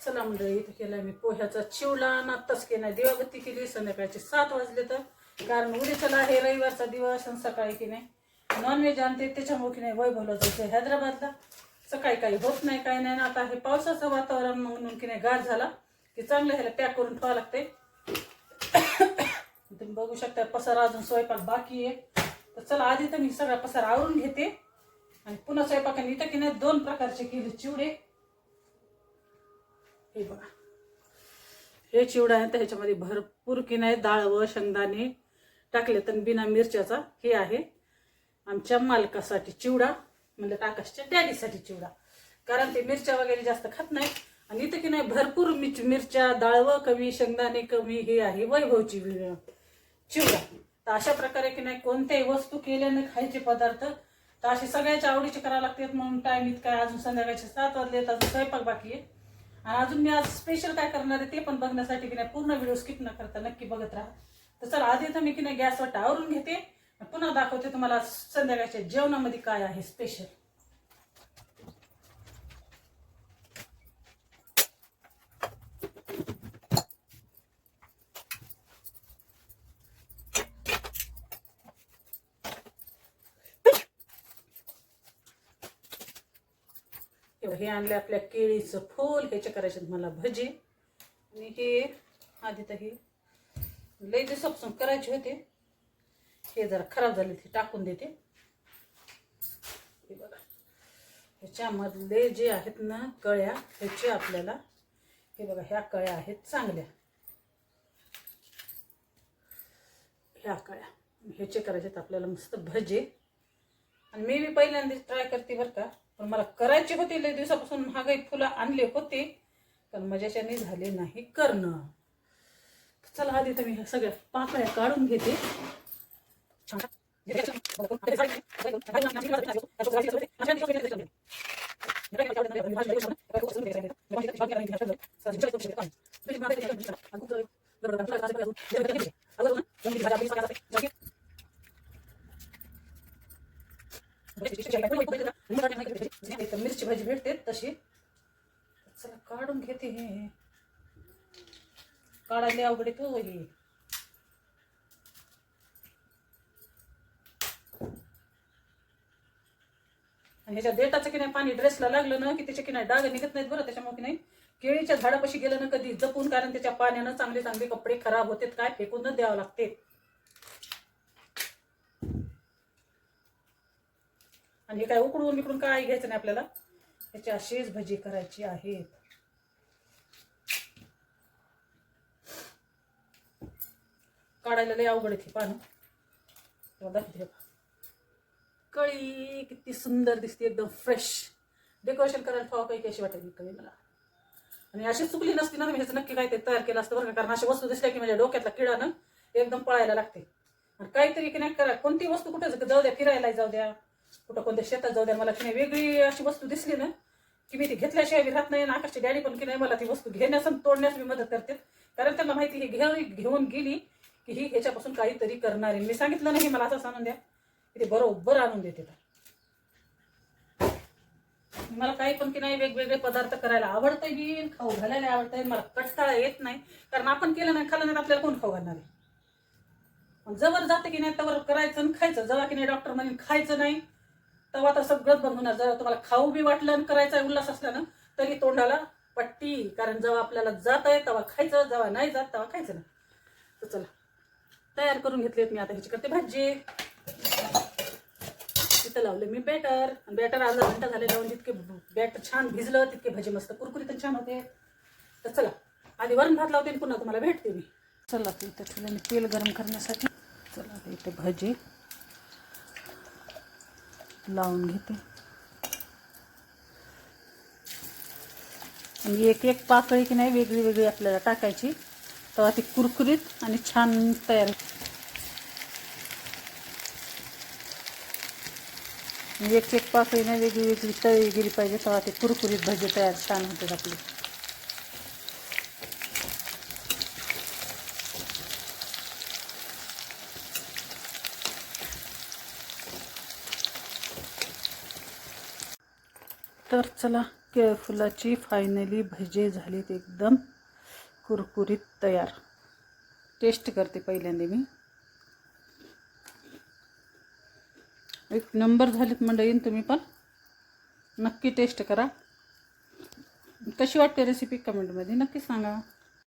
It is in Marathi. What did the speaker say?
चला मंडळी, इथं केलाय मी पोह्याचा चिवडा. आत्ताच केलाय, दिवाबत्ती केली. संध्याकाळचे 7 वाजले तर, कारण उद्या चला आहे रविवारचा दिवस आणि सकाळी की नाही नॉनव्हेज आणते, त्याच्यामुळे की नाही वैभवला जायचं हैदराबादला. सकाळी काही होत नाही, काही नाही ना. आता हे पावसाचं वातावरण म्हणून की नाही गार झाला की चांगलं ह्याला पॅक करून ठेवावं लागते. तुम्ही बघू शकता पसारा अजून स्वयंपाक बाकी आहे. तर चला आधी तर मी सगळा पसारा आवरून घेते आणि पुन्हा स्वयंपाकाने इथं की नाही 2 प्रकारचे केले चिवडे. हे बघा, हे चिवडा आहे तर ह्याच्यामध्ये भरपूर की नाही डाळ व शेंगदाणे टाकले तर बिना मिरच्याचा. हे आहे आमच्या मालकासाठी चिवडा, म्हणजे आकाशच्या डॅडीसाठी चिवडा, कारण ते मिरच्या वगैरे जास्त खात नाही. आणि इथं की नाही भरपूर मिरच्या, डाळवं कमी, शेंगदाणे कमी. हे आहे वैभवची चिवडा. तर अशा प्रकारे की नाही कोणत्याही वस्तू केल्याने खायचे पदार्थ तर असे सगळ्याच्या आवडीचे करावे लागतात. म्हणून टाइम इतका अजून संध्याकाळचे 7 वाजले, अजून स्वयंपाक बाकी आहे. आणि अजून मी आज स्पेशल काय करणार आहे ते पण बघण्यासाठी की नाही पूर्ण व्हिडिओ स्किप न करता नक्की बघत राहा. तर चला आधी तर मी की नाही गॅसवर आवरून घेते, पुन्हा दाखवते तुम्हाला संध्याकाळच्या जेवणामध्ये काय आहे स्पेशल. हे आणले आपल्या केळीचं फूल, ह्याचे करायचे मला भजी. आणि हे आधी तर हे लई दिवसापासून करायचे होते, हे जरा खराब झाले, ते टाकून देते. हे बघा, ह्याच्यामधले जे आहेत ना कळ्या, ह्याचे आपल्याला हे बघा, ह्या कळ्या आहेत चांगल्या, ह्या कळ्या ह्याचे करायचे आपल्याला मस्त भजे. आणि मी पहिल्यांदा ट्राय करते बरं का, पण मला करायचे होते लई दिवसापासून. महागाई फुलं आणले होते पण माझ्याच्याने झाले नाही करणं. चला आधी तर मी ह्या सगळ्या पाकळ्या काढून घेते. मिरची भाजी भेटते तशी. चला काढून घेते. हे काढायला अवघड येतो हे. आणि ह्याच्या देठाचं की नाही पाणी ड्रेसला लागलं ना की त्याचे की नाही डाग निघत नाहीत बरं. त्याच्यामुळे की नाही केळीच्या झाडापाशी गेलं ना कधी जपून, कारण त्याच्या पाण्यानं चांगले चांगले कपडे खराब होतात, काय फेकून द्यावं लागते. आणि हे काय उकडून बिकडून काय घ्यायचं नाही आपल्याला, ह्याची अशीच भजी करायची आहेत. काढायला लय अवघड आहे पानं. दाखवते कळी किती सुंदर दिसते, एकदम फ्रेश. डेकोरेशन करायला ठेवा काही कशी वाटेल कळी मला. आणि अशी चुकली नसती ना, मी ह्याचं नक्की काय ते तयार केलं असतं बरं का. कारण अशी वस्तू दिसल्या की माझ्या डोक्यातला किडानं एकदम पळायला लागते. आणि काहीतरी की नाही करा, कोणती वस्तू कुठे जाऊ द्या, फिरायला जाऊ द्या, कुठं कोणत्या शेतात जाऊ द्या, मला की नाही वेगळी अशी वस्तू दिसली ना की मी ती घेतल्याशिवाय बी राहत नाही. आकाशची डॅडी पण की नाही मला ती वस्तू घेण्यास आणि तोडण्यास मी मदत करते, कारण त्यांना माहिती ही घेऊन गेली की ही ह्याच्यापासून काहीतरी करणार आहे. मी सांगितलं नाही मला असं आणून द्या, ते बरोबर आणून देते. मला काही पण की नाही वेगवेगळे पदार्थ करायला आवडतंय बी, खाऊ घालायला आवडतंय. मला कंटाळा येत नाही, कारण आपण केलं नाही खाल्लं नाही आपल्याला कोण खाऊ घालणार आहे. जवळ जाते की नाही तवर करायचं आणि खायचं. जेव्हा की नाही डॉक्टर म्हणून खायचं नाही तेव्हा तर सगळंच बंद होणार. जर तुम्हाला खाऊ बी वाटलं आणि करायचा उल्हास असला ना तरी तोंडाला पट्टी, कारण जेव्हा आपल्याला जात आहे तेव्हा खायचं, जेव्हा नाही जात तेव्हा खायचं ना. तर चला तयार करून घेतलेत मी. आता ह्याची करते भाजी. तिथं लावले मी बॅटर. बॅटर अर्धा घंटा झाले लावून. जितके बॅटर छान भिजलं तितके भजी मस्त कुरकुरीत छान होते. तर चला आधी वरण भात लावते पुन्हा तुम्हाला भेटते मी. चला इथं ठेवलं मी तेल गरम करण्यासाठी. चला इथे भजी लावून घेते. आणि एक एक पाकळी की नाही वेगळी वेगळी आपल्याला टाकायची, तेव्हा ती कुरकुरीत आणि छान तयार. एक एक पाकळी नाही वेगळी वेगळी तळी गेली पाहिजे, तेव्हा ते कुरकुरीत भजी तयार छान होतात आपली. तर चला केळफुलाची फायनली भजे झालीत एकदम कुरकुरीत तयार. टेस्ट करते पहिल्यांदा मी. एक नंबर झालीत मंडळी. तुम्ही पण नक्की टेस्ट करा. कशी वाटते रेसिपी कमेंटमध्ये नक्की सांगा.